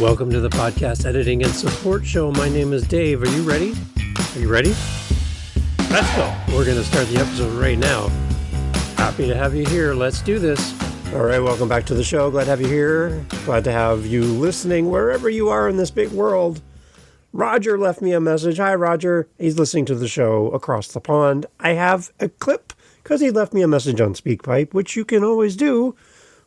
Welcome to the podcast editing and support show. My name is Dave. Are you ready? Are you ready? Let's go. We're going to start the episode right now. Happy to have you here. Let's do this. All right, welcome back to the show. Glad to have you here. Glad to have you listening wherever you are in this big world. Roger left me a message. Hi, Roger. He's listening to the show across the pond. I have a clip because he left me a message on SpeakPipe, which you can always do.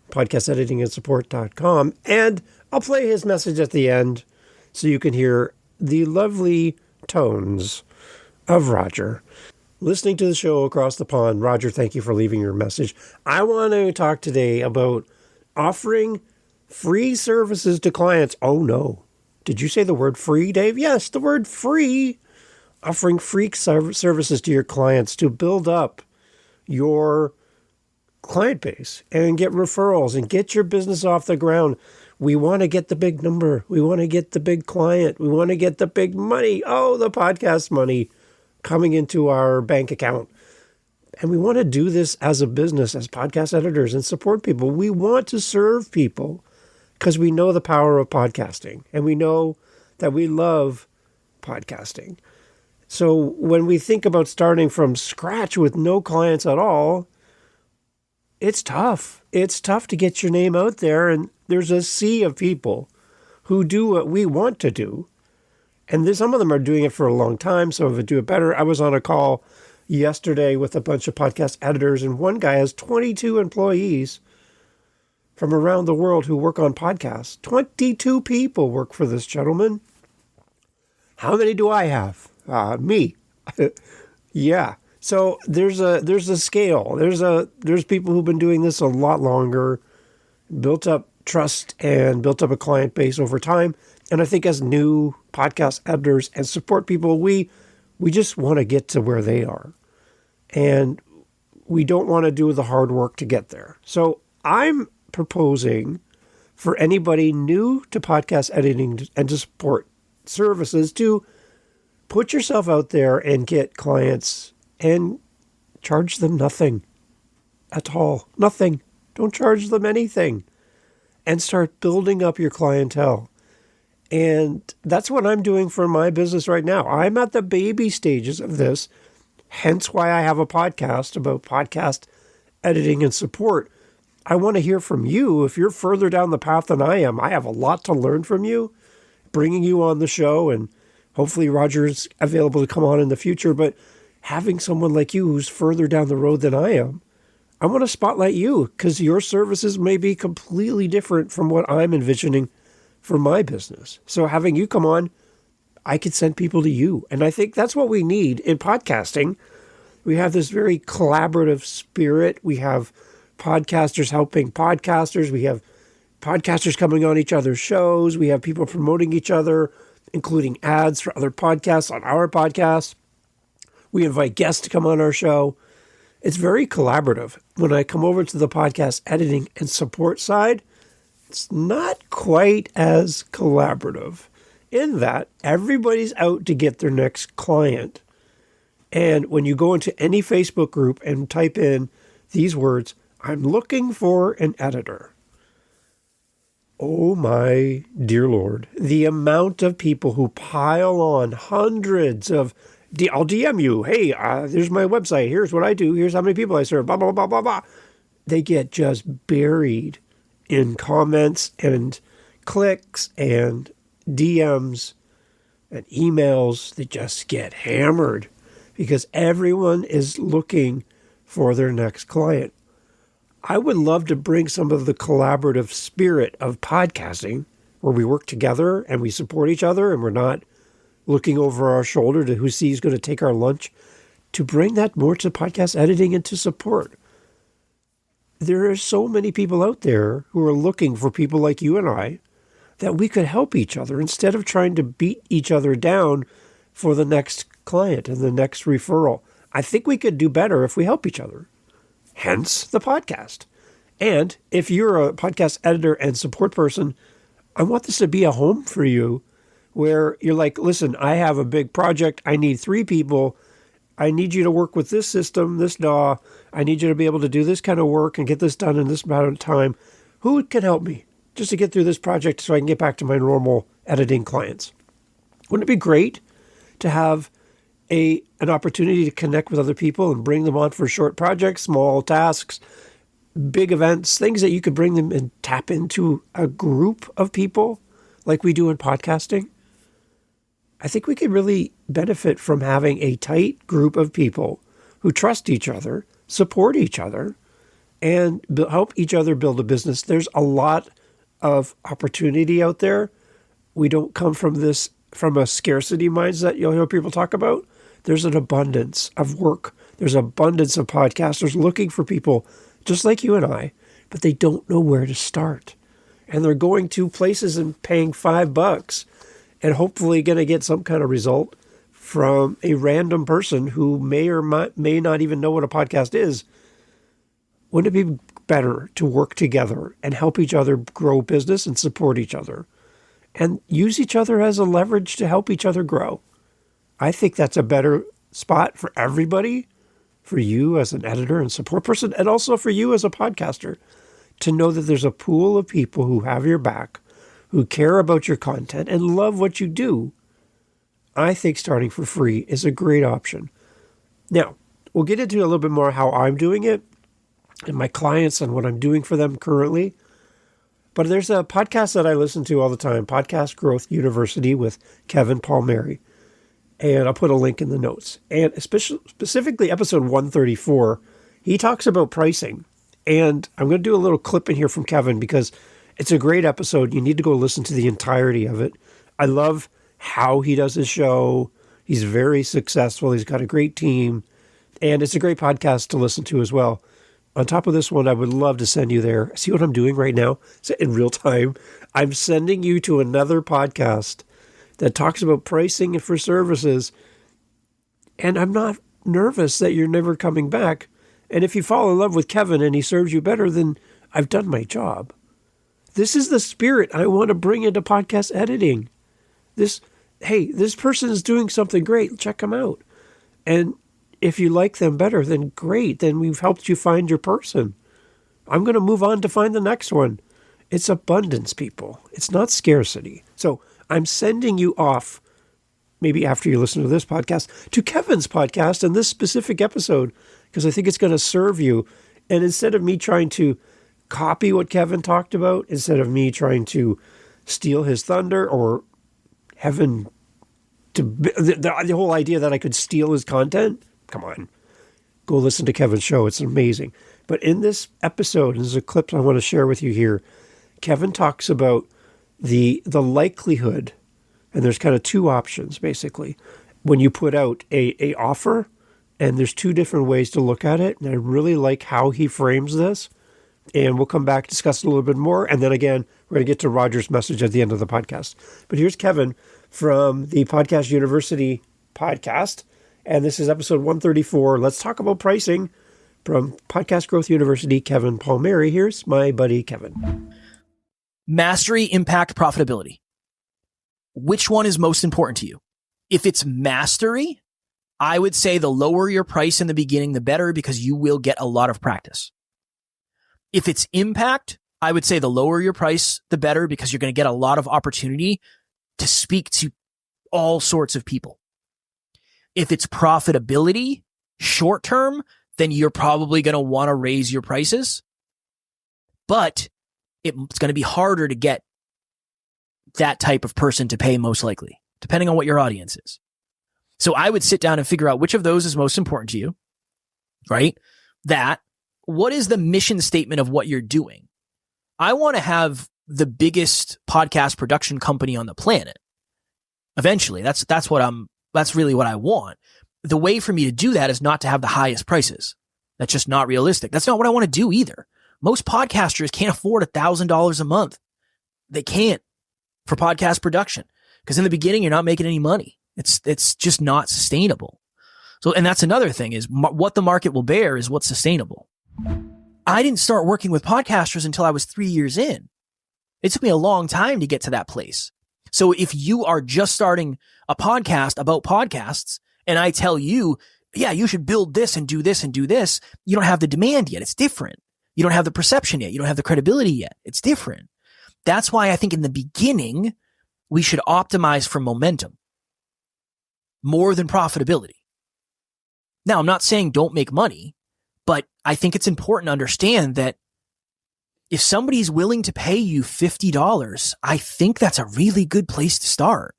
Podcasteditingandsupport.com. And I'll play his message at the end so you can hear the lovely tones of Roger. Listening to the show across the pond. Roger, thank you for leaving your message. I want to talk today about offering free services to clients. Oh, no. Did you say the word free, Dave? Yes, the word free. Offering free services to your clients to build up your client base and get referrals and get your business off the ground. We want to get the big number. We want to get the big client. We want to get the big money. Oh, the podcast money coming into our bank account. And we want to do this as a business, as podcast editors and support people. We want to serve people because we know the power of podcasting and we know that we love podcasting. So when we think about starting from scratch with no clients at all, it's tough. It's tough to get your name out there. And there's a sea of people who do what we want to do. And some of them are doing it for a long time. Some of them do it better. I was on a call yesterday with a bunch of podcast editors, and one guy has 22 employees from around the world who work on podcasts. 22 people work for this gentleman. How many do I have? Me. Yeah. So there's a scale. There's people who've been doing this a lot longer, built up trust and built up a client base over time. And I think as new podcast editors and support people, we just want to get to where they are. And we don't want to do the hard work to get there. So I'm proposing for anybody new to podcast editing and to support services to put yourself out there and get clients and charge them nothing at all. Nothing. Don't charge them anything. And start building up your clientele. And that's what I'm doing for my business right now. I'm at the baby stages of this, hence why I have a podcast about podcast editing and support. I want to hear from you. If you're further down the path than I am, I have a lot to learn from you, bringing you on the show, and hopefully Roger's available to come on in the future. But having someone like you who's further down the road than I am, I want to spotlight you because your services may be completely different from what I'm envisioning for my business. So having you come on, I could send people to you. And I think that's what we need in podcasting. We have this very collaborative spirit. We have podcasters helping podcasters. We have podcasters coming on each other's shows. We have people promoting each other, including ads for other podcasts on our podcast. We invite guests to come on our show. It's very collaborative. When I come over to the podcast editing and support side, it's not quite as collaborative in that everybody's out to get their next client. And when you go into any Facebook group and type in these words, I'm looking for an editor. Oh my dear Lord, the amount of people who pile on hundreds of I'll DM you. Hey, there's my website. Here's what I do. Here's how many people I serve. Blah, blah, blah, blah, blah. They get just buried in comments and clicks and DMs and emails. They just get hammered because everyone is looking for their next client. I would love to bring some of the collaborative spirit of podcasting where we work together and we support each other and we're not looking over our shoulder to who sees going to take our lunch, to bring that more to podcast editing and to support. There are so many people out there who are looking for people like you and I that we could help each other instead of trying to beat each other down for the next client and the next referral. I think we could do better if we help each other. Hence the podcast. And if you're a podcast editor and support person, I want this to be a home for you where you're like, listen, I have a big project. I need 3 people. I need you to work with this system, this DAW. I need you to be able to do this kind of work and get this done in this amount of time. Who can help me? just to get through this project so I can get back to my normal editing clients. Wouldn't it be great to have an opportunity to connect with other people and bring them on for short projects, small tasks, big events, things that you could bring them and tap into a group of people like we do in podcasting? I think we could really benefit from having a tight group of people who trust each other, support each other, and help each other build a business. There's a lot of opportunity out there. We don't come from a scarcity mindset you'll hear people talk about. There's an abundance of work. There's abundance of podcasters looking for people just like you and I, but they don't know where to start. And they're going to places and paying $5 and hopefully going to get some kind of result from a random person who may or may not even know what a podcast is. Wouldn't it be better to work together and help each other grow business and support each other and use each other as a leverage to help each other grow? I think that's a better spot for everybody, for you as an editor and support person, and also for you as a podcaster, to know that there's a pool of people who have your back, who care about your content and love what you do. I think starting for free is a great option. Now, we'll get into a little bit more how I'm doing it and my clients and what I'm doing for them currently. But there's a podcast that I listen to all the time, Podcast Growth University with Kevin Palmieri. And I'll put a link in the notes. And specifically episode 134, he talks about pricing. And I'm going to do a little clip in here from Kevin because it's a great episode. You need to go listen to the entirety of it. I love how he does his show. He's very successful. He's got a great team. And it's a great podcast to listen to as well. On top of this one, I would love to send you there. See what I'm doing right now? So in real time, I'm sending you to another podcast that talks about pricing for services. And I'm not nervous that you're never coming back. And if you fall in love with Kevin and he serves you better, then I've done my job. This is the spirit I want to bring into podcast editing. This person is doing something great. Check them out. And if you like them better, then great. Then we've helped you find your person. I'm going to move on to find the next one. It's abundance, people. It's not scarcity. So I'm sending you off, maybe after you listen to this podcast, to Kevin's podcast and this specific episode, because I think it's going to serve you. And instead of me trying to copy what Kevin talked about, instead of me trying to steal his thunder or heaven to the whole idea that I could steal his content, come on, go listen to Kevin's show. It's amazing. But in this episode, and there's a clip I want to share with you here, Kevin talks about the likelihood, and there's kind of two options, basically, when you put out a offer, and there's two different ways to look at it, and I really like how he frames this, and we'll come back, discuss it a little bit more, and then again, we're going to get to Roger's message at the end of the podcast. But here's Kevin from the Podcast University podcast, and this is episode 134. Let's talk about pricing from Podcast Growth University, Kevin Palmieri. Here's my buddy, Kevin. Mastery, impact, profitability. Which one is most important to you? If it's mastery, I would say the lower your price in the beginning, the better, because you will get a lot of practice. If it's impact, I would say the lower your price, the better, because you're going to get a lot of opportunity to speak to all sorts of people. If it's profitability, short term, then you're probably going to want to raise your prices. But it's going to be harder to get that type of person to pay, most likely, depending on what your audience is. So I would sit down and figure out which of those is most important to you, right? What is the mission statement of what you're doing? I want to have the biggest podcast production company on the planet. Eventually, that's really what I want. The way for me to do that is not to have the highest prices. That's just not realistic. That's not what I want to do either. Most podcasters can't afford $1,000 a month. They can't for podcast production because in the beginning, you're not making any money. It's just not sustainable. So, and that's another thing is what the market will bear is what's sustainable. I didn't start working with podcasters until I was 3 years in. It took me a long time to get to that place. So if you are just starting a podcast about podcasts and I tell you, yeah, you should build this and do this and do this, you don't have the demand yet. It's different. You don't have the perception yet. You don't have the credibility yet. It's different. That's why I think in the beginning, we should optimize for momentum more than profitability. Now, I'm not saying don't make money, but I think it's important to understand that if somebody's willing to pay you $50, I think that's a really good place to start.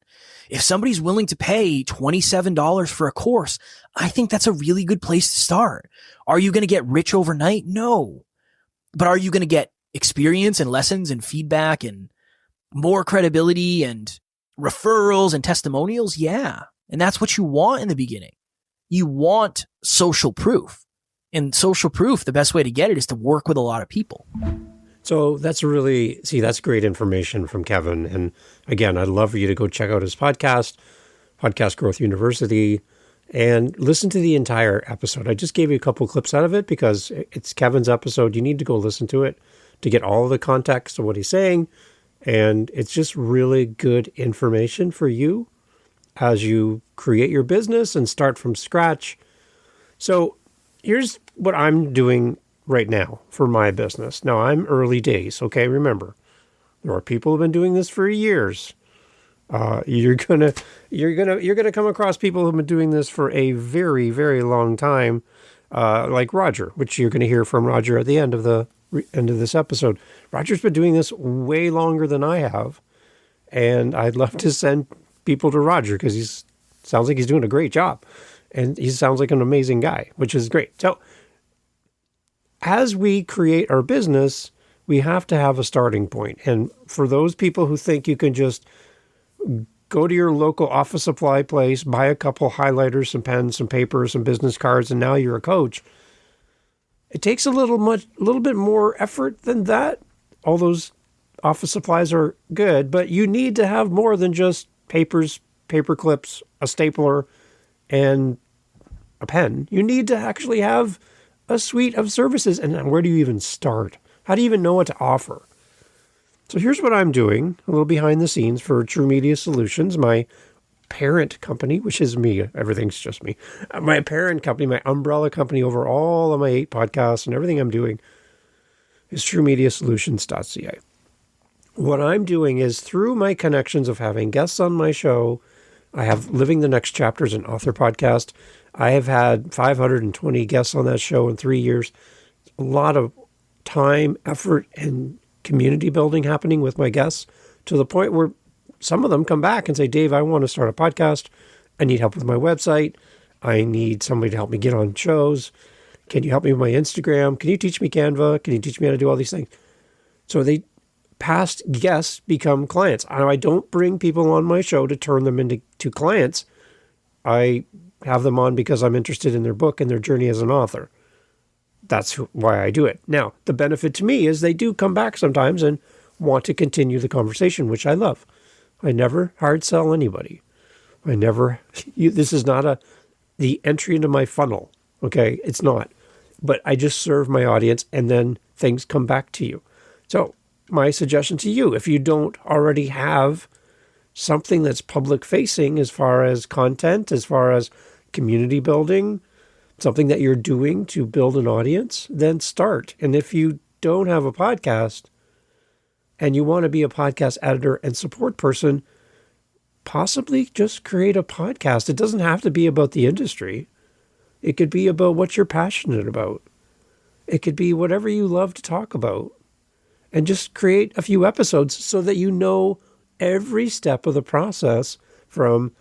If somebody's willing to pay $27 for a course, I think that's a really good place to start. Are you going to get rich overnight? No. But are you going to get experience and lessons and feedback and more credibility and referrals and testimonials? Yeah. And that's what you want in the beginning. You want social proof. And social proof, the best way to get it is to work with a lot of people. So that's great information from Kevin. And again, I'd love for you to go check out his podcast, Podcast Growth University, and listen to the entire episode. I just gave you a couple clips out of it because it's Kevin's episode. You need to go listen to it to get all of the context of what he's saying. And it's just really good information for you as you create your business and start from scratch. So here's what I'm doing right now for my business. Now I'm early days. Okay. Remember, there are people who've been doing this for years. You're gonna come across people who've been doing this for a very, very long time. Like Roger, which you're going to hear from Roger at the end of this episode. Roger's been doing this way longer than I have. And I'd love to send people to Roger because sounds like he's doing a great job. And he sounds like an amazing guy, which is great. So as we create our business, we have to have a starting point. And for those people who think you can just go to your local office supply place, buy a couple highlighters, some pens, some papers, some business cards, and now you're a coach, it takes a little bit more effort than that. All those office supplies are good, but you need to have more than just papers, paper clips, a stapler, and a pen. You need to actually have a suite of services. And where do you even start? How do you even know what to offer? So here's what I'm doing, a little behind the scenes for True Media Solutions, my parent company, which is me. Everything's just me. My parent company, my umbrella company over all of my 8 podcasts and everything I'm doing is truemediasolutions.ca. What I'm doing is through my connections of having guests on my show, I have Living the Next Chapter as an author podcast. I have had 520 guests on that show in 3 years. A lot of time, effort, and community building happening with my guests to the point where some of them come back and say, Dave, I want to start a podcast. I need help with my website. I need somebody to help me get on shows. Can you help me with my Instagram? Can you teach me Canva? Can you teach me how to do all these things? So past guests become clients. I don't bring people on my show to turn them into clients. I have them on because I'm interested in their book and their journey as an author. That's why I do it. Now, the benefit to me is they do come back sometimes and want to continue the conversation, which I love. I never hard sell anybody. This is not the entry into my funnel. Okay. It's not, but I just serve my audience and then things come back to you. So my suggestion to you, if you don't already have something that's public facing as far as content, as far as community building, something that you're doing to build an audience, then start. And if you don't have a podcast and you want to be a podcast editor and support person, possibly just create a podcast. It doesn't have to be about the industry. It could be about what you're passionate about. It could be whatever you love to talk about. And just create a few episodes so that you know every step of the process from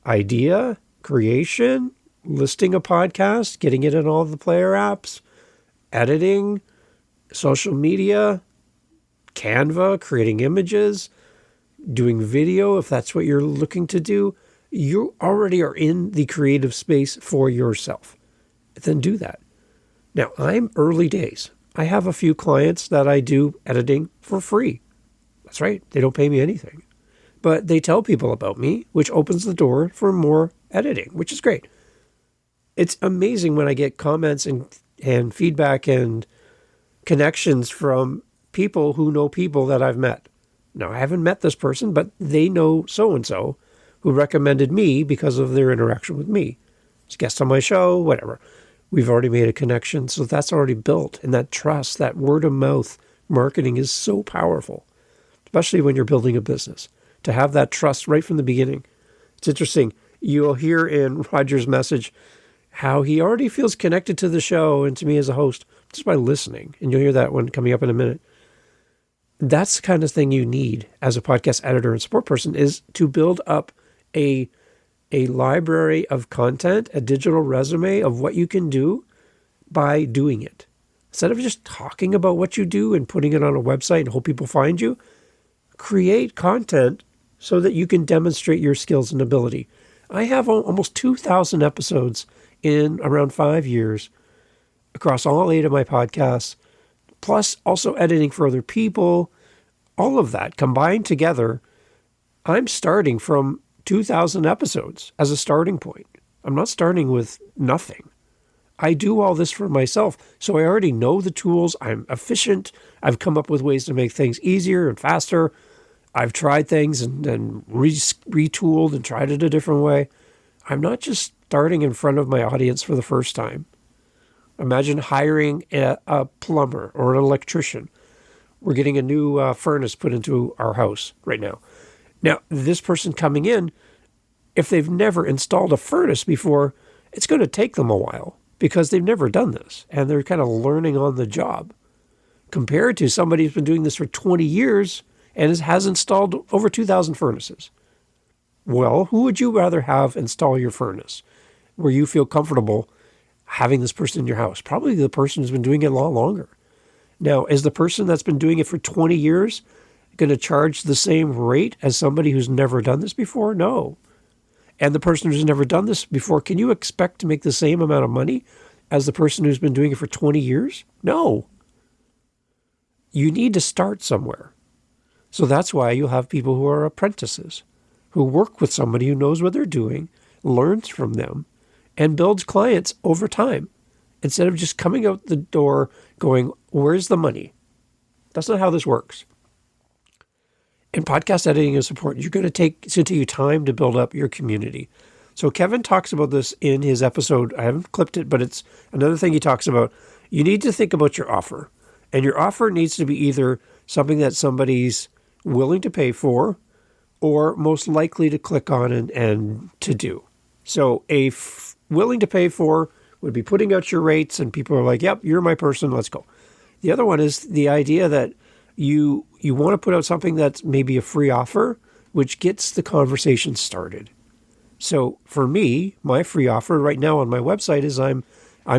idea, creation, listing a podcast, getting it in all the player apps, editing, social media, Canva, creating images, doing video, if that's what you're looking to do. You already are in the creative space for yourself. Then do that. Now, I'm early days. I have a few clients that I do editing for free. That's right. They don't pay me anything. But they tell people about me, which opens the door for more editing, which is great. It's amazing when I get comments and feedback and connections from people who know people that I've met. Now, I haven't met this person, but they know so-and-so who recommended me because of their interaction with me. It's a guest on my show, whatever. We've already made a connection, so that's already built. And that trust, that word of mouth marketing is so powerful. especially when you're building a business, to have that trust right from the beginning. It's interesting. You'll hear in Roger's message how he already feels connected to the show and to me as a host just by listening. And you'll hear that one coming up in a minute. That's the kind of thing you need as a podcast editor and support person, is to build up a library of content, a digital resume of what you can do by doing it. Instead of just talking about what you do and putting it on a website and hope people find you, create content so that you can demonstrate your skills and ability. I have almost 2,000 episodes in around 5 years across all 8 of my podcasts, plus also editing for other people. All of that combined together, I'm starting from 2,000 episodes as a starting point. I'm not starting with nothing. I do all this for myself, so I already know the tools. I'm efficient. I've come up with ways to make things easier and faster. I've tried things and retooled and tried it a different way. I'm not just starting in front of my audience for the first time. Imagine hiring a plumber or an electrician. We're getting a new furnace put into our house right now. Now, this person coming in, if they've never installed a furnace before, it's going to take them a while because they've never done this and they're kind of learning on the job, compared to somebody who's been doing this for 20 years and has installed over 2,000 furnaces. Well, who would you rather have install your furnace where you feel comfortable having this person in your house? Probably the person who's been doing it a lot longer. Now, is the person that's been doing it for 20 years going to charge the same rate as somebody who's never done this before? No. And the person who's never done this before, can you expect to make the same amount of money as the person who's been doing it for 20 years? No. You need to start somewhere. So that's why you'll have people who are apprentices, who work with somebody who knows what they're doing, learns from them, and builds clients over time, instead of just coming out the door going, where's the money? That's not how this works. In podcast editing and support, it's going to take you time to build up your community. So Kevin talks about this in his episode. I haven't clipped it, but it's another thing he talks about. You need to think about your offer. And your offer needs to be either something that somebody's willing to pay for or most likely to click on and to do. So willing to pay for would be putting out your rates and people are like, yep, you're my person, let's go. The other one is the idea that you want to put out something that's maybe a free offer, which gets the conversation started. So for me, my free offer right now on my website is I'm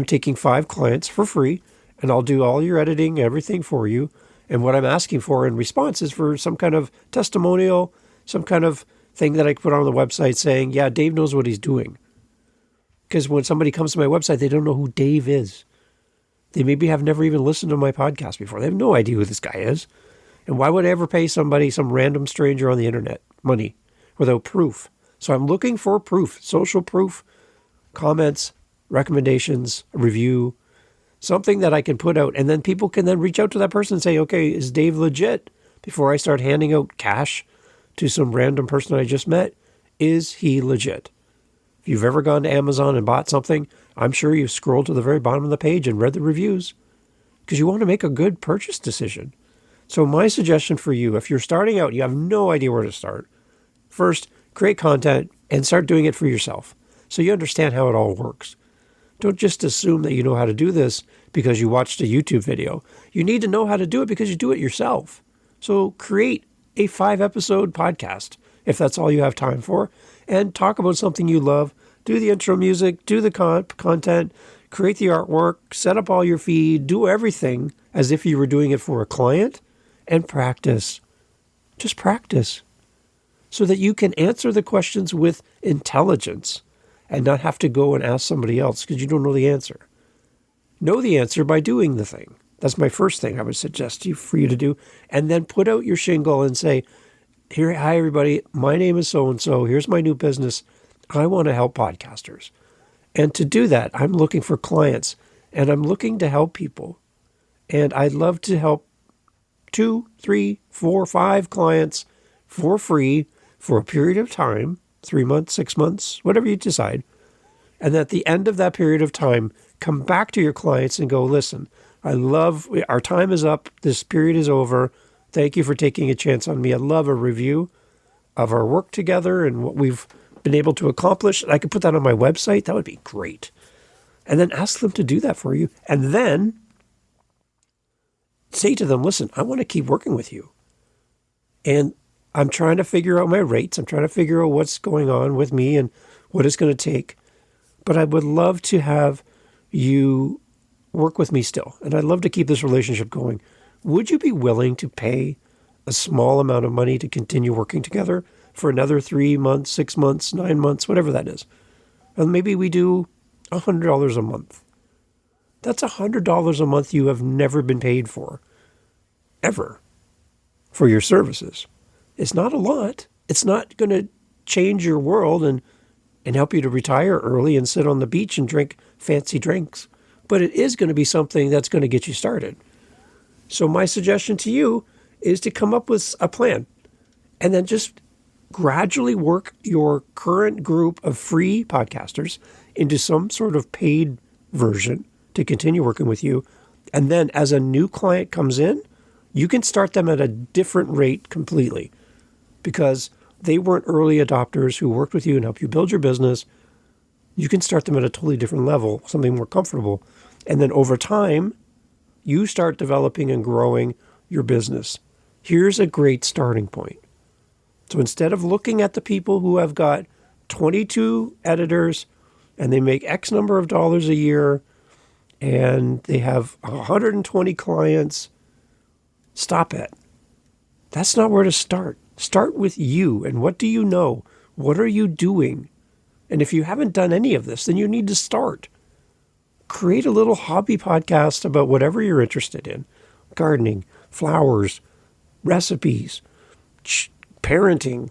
taking 5 clients for free, and I'll do all your editing, everything for you. And what I'm asking for in response is for some kind of testimonial, some kind of thing that I put on the website saying, yeah, Dave knows what he's doing. Because when somebody comes to my website, they don't know who Dave is. They maybe have never even listened to my podcast before. They have no idea who this guy is. And why would I ever pay somebody, some random stranger on the internet, money without proof? So I'm looking for proof, social proof, comments, recommendations, a review, something that I can put out. And then people can then reach out to that person and say, okay, is Dave legit? Before I start handing out cash to some random person I just met, is he legit? If you've ever gone to Amazon and bought something, I'm sure you've scrolled to the very bottom of the page and read the reviews because you want to make a good purchase decision. So my suggestion for you, if you're starting out, you have no idea where to start. First, create content and start doing it for yourself so you understand how it all works. Don't just assume that you know how to do this because you watched a YouTube video. You need to know how to do it because you do it yourself. So create a 5-episode podcast if that's all you have time for, and talk about something you love. Do the intro music, do the content, create the artwork, set up all your feed, do everything as if you were doing it for a client, and practice. Just practice so that you can answer the questions with intelligence and not have to go and ask somebody else because you don't know the answer. Know the answer by doing the thing. That's my first thing I would suggest for you to do. And then put out your shingle and say, "Here, hi everybody, my name is so-and-so, here's my new business. I want to help podcasters." And to do that, I'm looking for clients and I'm looking to help people. And I'd love to help 2, 3, 4, 5 clients for free for a period of time, 3 months, 6 months, whatever you decide. And at the end of that period of time, come back to your clients and go, listen, our time is up. This period is over. Thank you for taking a chance on me. I love a review of our work together and what we've been able to accomplish. I could put that on my website. That would be great. And then ask them to do that for you. And then say to them, listen, I want to keep working with you. And I'm trying to figure out my rates. I'm trying to figure out what's going on with me and what it's going to take. But I would love to have you work with me still. And I'd love to keep this relationship going. Would you be willing to pay a small amount of money to continue working together for another 3 months, 6 months, 9 months, whatever that is? And maybe we do $100 a month. That's $100 a month you have never been paid for, ever, for your services. It's not a lot. It's not going to change your world and help you to retire early and sit on the beach and drink fancy drinks. But it is going to be something that's going to get you started. So my suggestion to you is to come up with a plan and then just gradually work your current group of free podcasters into some sort of paid version to continue working with you. And then as a new client comes in, you can start them at a different rate completely because they weren't early adopters who worked with you and helped you build your business. You can start them at a totally different level, something more comfortable. And then over time, you start developing and growing your business. Here's a great starting point. So instead of looking at the people who have got 22 editors and they make X number of dollars a year and they have 120 clients, stop it. That's not where to start. Start with you. And what do you know? What are you doing? And if you haven't done any of this, then you need to start. Create a little hobby podcast about whatever you're interested in. Gardening, flowers, recipes, parenting.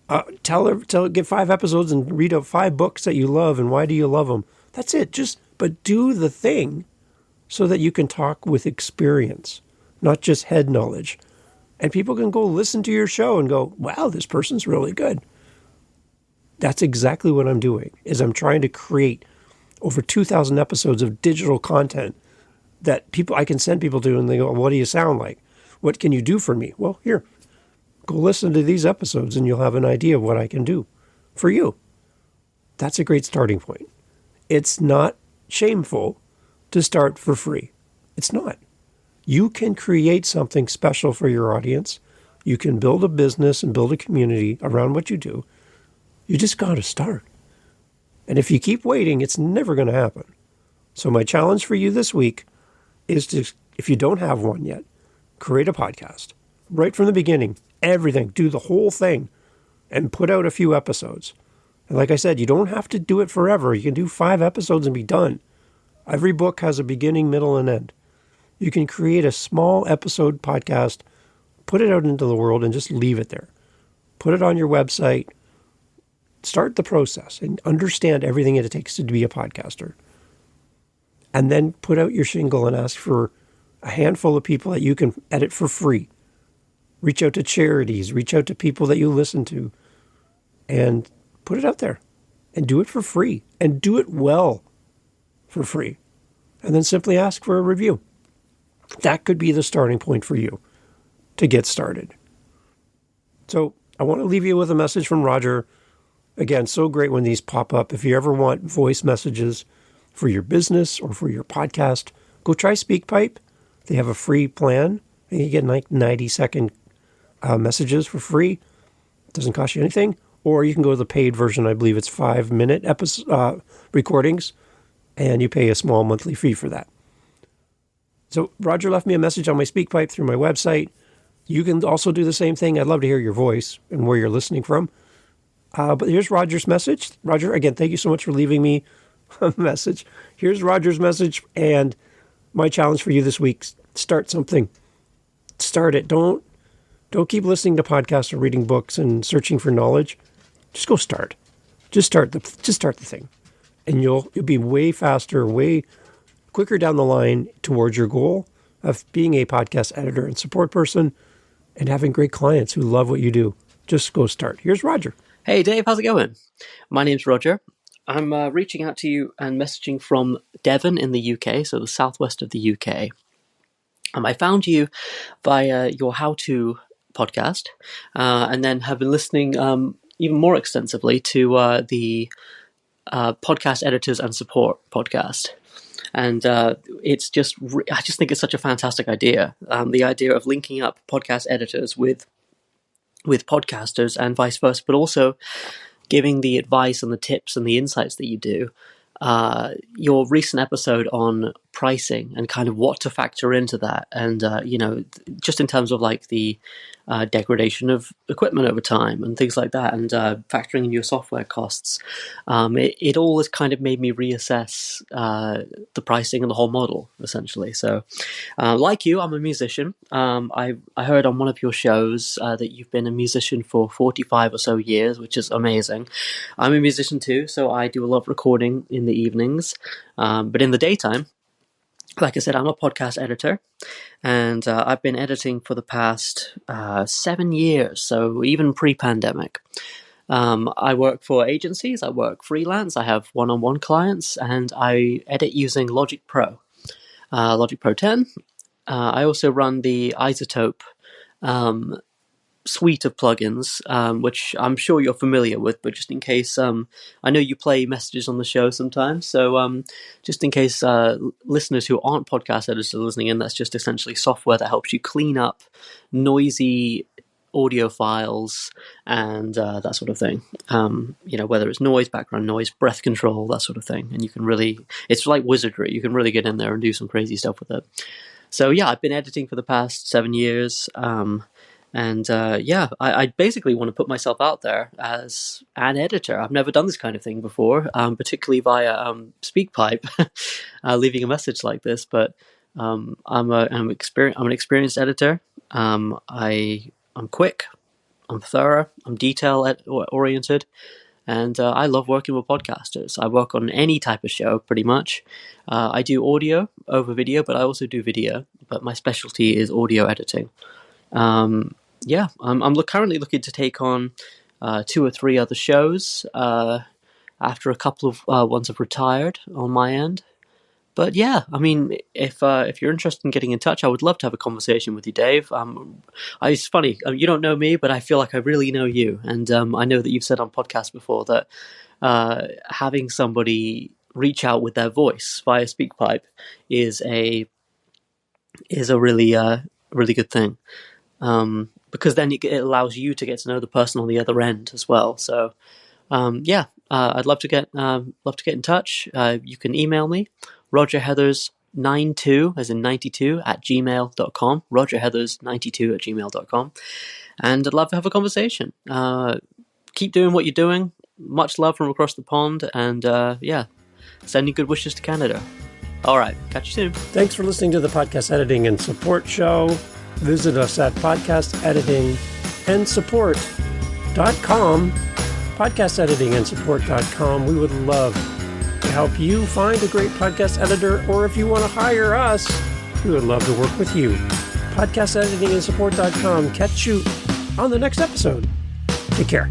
Get 5 episodes and read out 5 books that you love and why do you love them. That's it. But do the thing so that you can talk with experience, not just head knowledge. And people can go listen to your show and go, wow, this person's really good. That's exactly what I'm doing, is I'm trying to create over 2,000 episodes of digital content that I can send people to and they go, what do you sound like? What can you do for me? Well, here, go listen to these episodes and you'll have an idea of what I can do for you. That's a great starting point. It's not shameful to start for free. It's not. You can create something special for your audience. You can build a business and build a community around what you do. You just got to start. And if you keep waiting, it's never going to happen. So my challenge for you this week is to, if you don't have one yet, create a podcast right from the beginning, everything, do the whole thing and put out a few episodes. And like I said, you don't have to do it forever. You can do 5 episodes and be done. Every book has a beginning, middle, and end. You can create a small episode podcast, put it out into the world and just leave it there. Put it on your website. Start the process and understand everything it takes to be a podcaster. And then put out your shingle and ask for a handful of people that you can edit for free. Reach out to charities, reach out to people that you listen to, and put it out there. And do it for free. And do it well for free. And then simply ask for a review. That could be the starting point for you to get started. So I want to leave you with a message from Roger. Again, so great when these pop up. If you ever want voice messages for your business or for your podcast, go try SpeakPipe. They have a free plan. And you get like 90-second messages for free. It doesn't cost you anything. Or you can go to the paid version. I believe it's 5-minute recordings, and you pay a small monthly fee for that. So Roger left me a message on my SpeakPipe through my website. You can also do the same thing. I'd love to hear your voice and where you're listening from. But here's Roger's message. Roger, again, thank you so much for leaving me a message. Here's Roger's message, and my challenge for you this week: start something. Start it. Don't keep listening to podcasts or reading books and searching for knowledge. Just go start. Just start the thing, and you'll be way faster, way quicker down the line towards your goal of being a podcast editor and support person and having great clients who love what you do. Just go start. Here's Roger. Hey Dave, how's it going? My name's Roger. I'm reaching out to you and messaging from Devon in the UK, so the southwest of the UK. I found you via your how-to podcast, and then have been listening even more extensively to the podcast editors and support podcast. And it's just, I just think it's such a fantastic idea. The idea of linking up podcast editors with podcasters and vice versa, but also giving the advice and the tips and the insights that you do. Your recent episode on pricing and kind of what to factor into that, and just in terms of like the degradation of equipment over time and things like that, and factoring in your software costs, it all has kind of made me reassess the pricing and the whole model, essentially. So, like you, I'm a musician. I heard on one of your shows that you've been a musician for 45 or so years, which is amazing. I'm a musician too, so I do a lot of recording in the evenings, but in the daytime, like I said, I'm a podcast editor, and I've been editing for the past 7 years, so even pre-pandemic. I work for agencies, I work freelance, I have one-on-one clients, and I edit using Logic Pro 10. I also run the Isotope suite of plugins, which I'm sure you're familiar with, but just in case, I know you play messages on the show sometimes, so just in case listeners who aren't podcast editors are listening in, that's just essentially software that helps you clean up noisy audio files and that sort of thing. Whether it's noise, background noise, breath control, that sort of thing, and you can really, it's like wizardry. You can really get in there and do some crazy stuff with it. So yeah, I've been editing for the past 7 years. I basically want to put myself out there as an editor. I've never done this kind of thing before, particularly via SpeakPipe, leaving a message like this. But I'm an experienced editor. I'm quick. I'm thorough. I'm detail oriented, and I love working with podcasters. I work on any type of show, pretty much. I do audio over video, but I also do video. But my specialty is audio editing. I'm currently looking to take on 2 or 3 other shows after a couple of ones have retired on my end. But yeah, I mean, if you're interested in getting in touch, I would love to have a conversation with you, Dave. It's funny, you don't know me, but I feel like I really know you, and I know that you've said on podcasts before that having somebody reach out with their voice via SpeakPipe is a really really good thing. Because then it allows you to get to know the person on the other end as well. So, I'd love to get in touch. You can email me, rogerheathers92, as in 92, at gmail.com, rogerheathers92 at gmail.com. And I'd love to have a conversation. Keep doing what you're doing. Much love from across the pond. And sending good wishes to Canada. All right. Catch you soon. Thanks for listening to the Podcast Editing and Support Show. Visit us at podcasteditingandsupport.com, podcasteditingandsupport.com. We would love to help you find a great podcast editor, or if you want to hire us, we would love to work with you. Podcasteditingandsupport.com. Catch you on the next episode. Take care.